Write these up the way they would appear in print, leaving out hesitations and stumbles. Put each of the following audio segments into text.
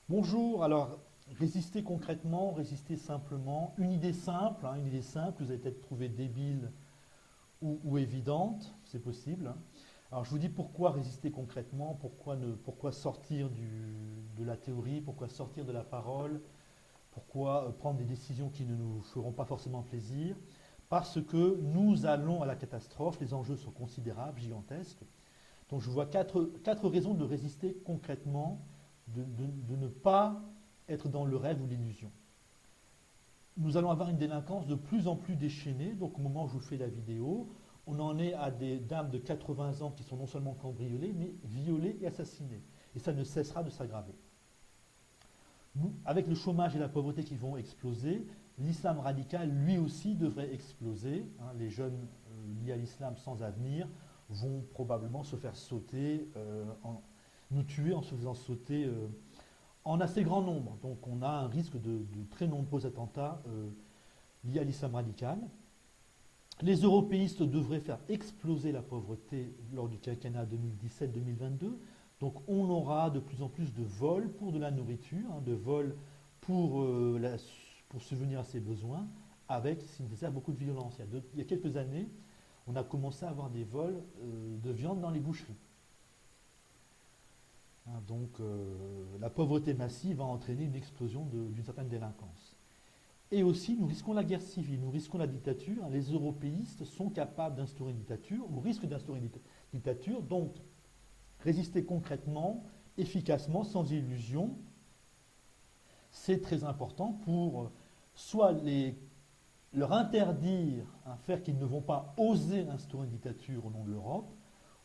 Bonjour, alors résister concrètement, résister simplement, une idée simple, vous allez peut-être trouver débile ou évidente, c'est possible. Alors je vous dis pourquoi résister concrètement, pourquoi sortir de la théorie, pourquoi sortir de la parole, pourquoi prendre des décisions qui ne nous feront pas forcément plaisir. Parce que nous allons à la catastrophe, les enjeux sont considérables, gigantesques. Donc je vois quatre raisons de résister concrètement, de ne pas être dans le rêve ou l'illusion. Nous allons avoir une délinquance de plus en plus déchaînée, donc au moment où je vous fais la vidéo, on en est à des dames de 80 ans qui sont non seulement cambriolées, mais violées et assassinées. Et ça ne cessera de s'aggraver. Avec le chômage et la pauvreté qui vont exploser, l'islam radical, lui aussi, devrait exploser. Les jeunes liés à l'islam sans avenir vont probablement se faire sauter, nous tuer en se faisant sauter en assez grand nombre. Donc on a un risque de très nombreux attentats liés à l'islam radical. Les européistes devraient faire exploser la pauvreté lors du quinquennat 2017-2022. Donc on aura de plus en plus de vols pour de la nourriture, de vols pour subvenir à ses besoins, avec, si nécessaire, beaucoup de violence. Il y a quelques années, on a commencé à avoir des vols de viande dans les boucheries. Donc la pauvreté massive va entraîner une explosion d'une certaine délinquance. Et aussi, nous risquons la guerre civile, nous risquons la dictature. Les européistes sont capables d'instaurer une dictature, ou risquent d'instaurer une dictature. Donc, résister concrètement, efficacement, sans illusion, c'est très important pour soit leur interdire, faire qu'ils ne vont pas oser instaurer une dictature au nom de l'Europe,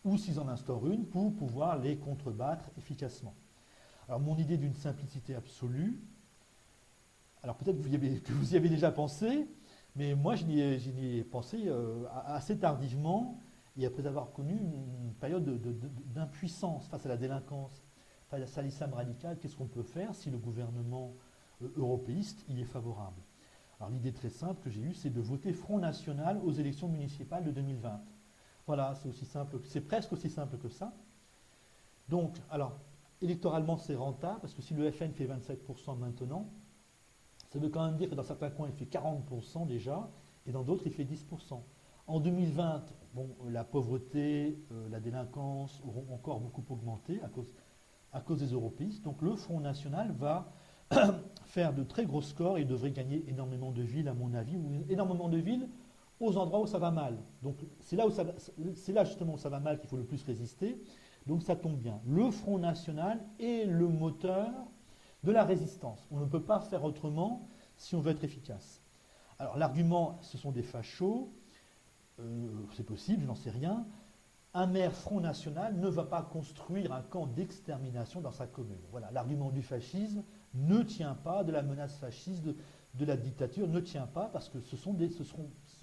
ou s'ils en instaurent une, pour pouvoir les contrebattre efficacement. Alors mon idée d'une simplicité absolue, alors peut-être que vous y avez déjà pensé, mais moi je n'y ai pensé assez tardivement, et après avoir connu une période d'impuissance face à la délinquance, face à l'islam radical. Qu'est-ce qu'on peut faire si le gouvernement européiste y est favorable? Alors l'idée très simple que j'ai eue, c'est de voter Front National aux élections municipales de 2020. Voilà, c'est presque aussi simple que ça. Donc, alors, électoralement, c'est rentable, parce que si le FN fait 27% maintenant, ça veut quand même dire que dans certains coins, il fait 40% déjà, et dans d'autres, il fait 10%. En 2020, bon, la pauvreté, la délinquance auront encore beaucoup augmenté à cause des européistes. Donc le Front National va faire de très gros scores et devrait gagner énormément de villes, à mon avis, ou énormément de villes aux endroits où ça va mal. Donc c'est là justement où ça va mal qu'il faut le plus résister. Donc ça tombe bien. Le Front National est le moteur de la résistance. On ne peut pas faire autrement si on veut être efficace. Alors l'argument, ce sont des fachos, c'est possible, je n'en sais rien. Un maire Front National ne va pas construire un camp d'extermination dans sa commune. Voilà, l'argument du fascisme ne tient pas, de la menace fasciste, de la dictature ne tient pas, parce que ce n'est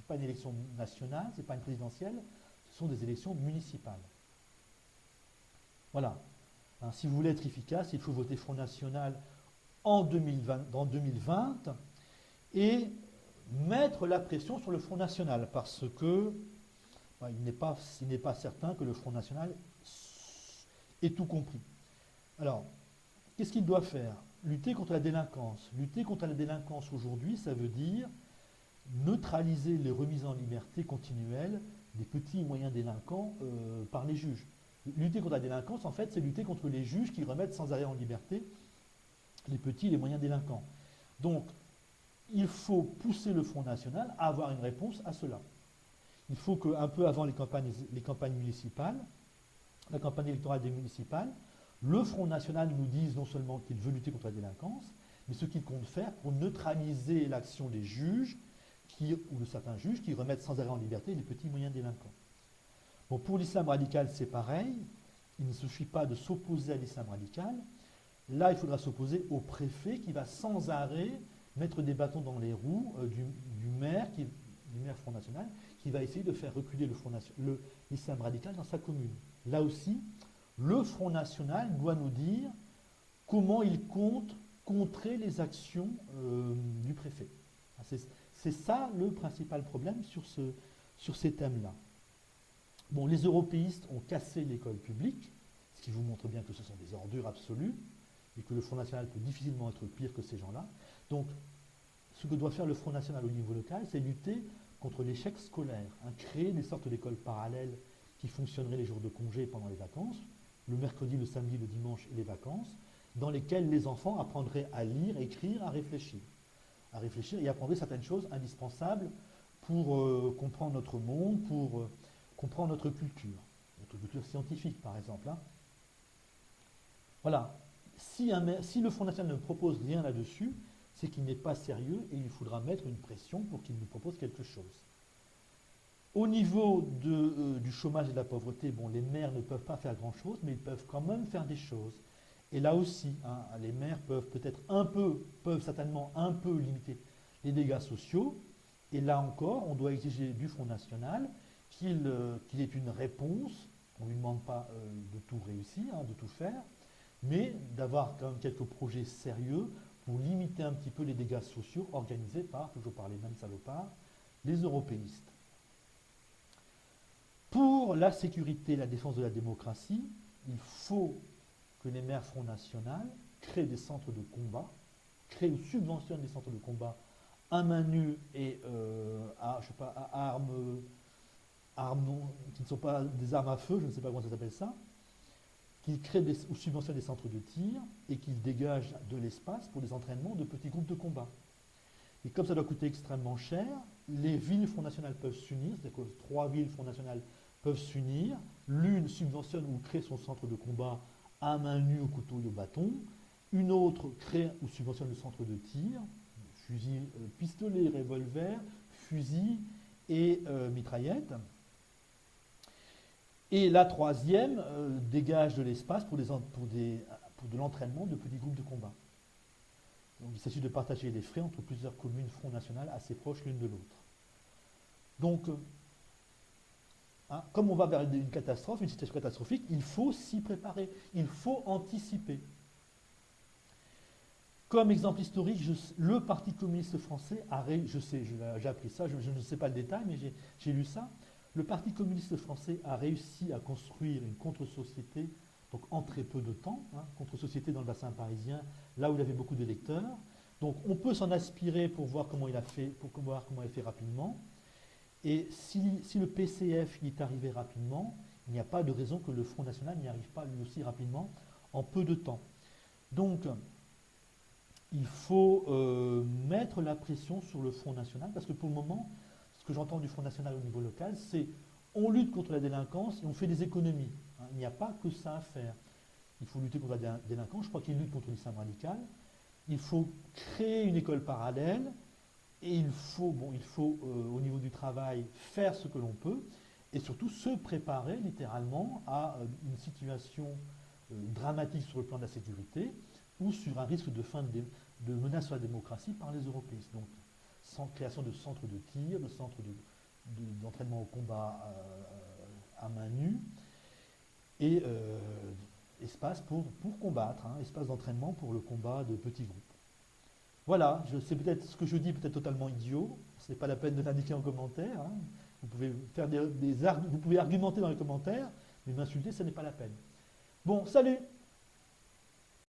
pas une élection nationale, ce n'est pas une présidentielle, ce sont des élections municipales. Voilà. Si vous voulez être efficace, il faut voter Front National en 2020 et mettre la pression sur le Front National, parce que il n'est pas certain que le Front National ait tout compris. Alors, qu'est-ce qu'il doit faire? Lutter contre la délinquance. Lutter contre la délinquance aujourd'hui, ça veut dire neutraliser les remises en liberté continuelles des petits et moyens délinquants par les juges. Lutter contre la délinquance, en fait, c'est lutter contre les juges qui remettent sans arrêt en liberté les petits et les moyens délinquants. Donc, il faut pousser le Front National à avoir une réponse à cela. Il faut qu'un peu avant les campagnes municipales, la campagne électorale des municipales, le Front National nous dise non seulement qu'il veut lutter contre la délinquance, mais ce qu'il compte faire pour neutraliser l'action des juges ou de certains juges qui remettent sans arrêt en liberté les petits et moyens délinquants. Bon, pour l'islam radical, c'est pareil. Il ne suffit pas de s'opposer à l'islam radical. Là, il faudra s'opposer au préfet qui va sans arrêt mettre des bâtons dans les roues du maire Front National, qui va essayer de faire reculer l'islam radical dans sa commune. Là aussi, le Front National doit nous dire comment il compte contrer les actions du préfet. C'est ça le principal problème sur ces thèmes-là. Bon, les européistes ont cassé l'école publique, ce qui vous montre bien que ce sont des ordures absolues. et que le Front National peut difficilement être pire que ces gens-là. Donc, ce que doit faire le Front National au niveau local, c'est lutter contre l'échec scolaire, hein, créer des sortes d'écoles parallèles qui fonctionneraient les jours de congé pendant les vacances, le mercredi, le samedi, le dimanche et les vacances, dans lesquelles les enfants apprendraient à lire, à écrire, à réfléchir et apprendraient certaines choses indispensables pour comprendre notre monde, pour comprendre notre culture scientifique par exemple. Hein. Voilà, si le Front National ne propose rien là-dessus, c'est qu'il n'est pas sérieux et il faudra mettre une pression pour qu'il nous propose quelque chose. Au niveau du chômage et de la pauvreté, bon, les maires ne peuvent pas faire grand-chose, mais ils peuvent quand même faire des choses. Et là aussi, hein, les maires peuvent certainement un peu limiter les dégâts sociaux. Et là encore, on doit exiger du Front National qu'il ait une réponse. On ne lui demande pas de tout réussir, hein, de tout faire, mais d'avoir quand même quelques projets sérieux pour limiter un petit peu les dégâts sociaux organisés par, toujours par les mêmes salopards, les européistes. Pour la sécurité et la défense de la démocratie, il faut que les maires Front National créent des centres de combat, créent ou subventionnent des centres de combat à main nue et à armes qui ne sont pas des armes à feu, je ne sais pas comment ça s'appelle ça, qu'ils créent ou subventionnent des centres de tir et qu'ils dégagent de l'espace pour des entraînements de petits groupes de combat. Et comme ça doit coûter extrêmement cher, les villes Front National peuvent s'unir, c'est-à-dire que 3 villes Front National peuvent s'unir, l'une subventionne ou crée son centre de combat à main nue, au couteau et au bâton, une autre crée ou subventionne le centre de tir, fusil, pistolet, revolver, fusil et mitraillette. Et la troisième dégage de l'espace pour de l'entraînement de petits groupes de combat. Donc il s'agit de partager les frais entre plusieurs communes Front National assez proches l'une de l'autre. Donc, hein, comme on va vers une catastrophe, une situation catastrophique, il faut s'y préparer, il faut anticiper. Comme exemple historique, le Parti communiste français j'ai appris ça, je ne sais pas le détail, mais j'ai lu ça. Le Parti communiste français a réussi à construire une contre-société, donc en très peu de temps, hein, contre-société dans le bassin parisien, là où il avait beaucoup d'électeurs. Donc on peut s'en aspirer pour voir comment il a fait, rapidement. Et si le PCF y est arrivé rapidement, il n'y a pas de raison que le Front National n'y arrive pas lui aussi rapidement, en peu de temps. Donc, il faut mettre la pression sur le Front National, parce que pour le moment, ce que j'entends du Front National au niveau local, c'est on lutte contre la délinquance et on fait des économies. Hein, il n'y a pas que ça à faire. Il faut lutter contre la délinquance, je crois qu'il lutte contre l'islam radical. Il faut créer une école parallèle et il faut au niveau du travail, faire ce que l'on peut et surtout se préparer littéralement à une situation dramatique sur le plan de la sécurité ou sur un risque de menace sur la démocratie par les européistes. Donc, sans création de centres de tir, de centres d'entraînement au combat à main nue, et espace pour combattre, hein, espace d'entraînement pour le combat de petits groupes. Voilà, c'est peut-être ce que je dis peut-être totalement idiot, ce n'est pas la peine de l'indiquer en commentaire, hein. Vous pouvez faire vous pouvez argumenter dans les commentaires, mais m'insulter, ce n'est pas la peine. Bon, salut!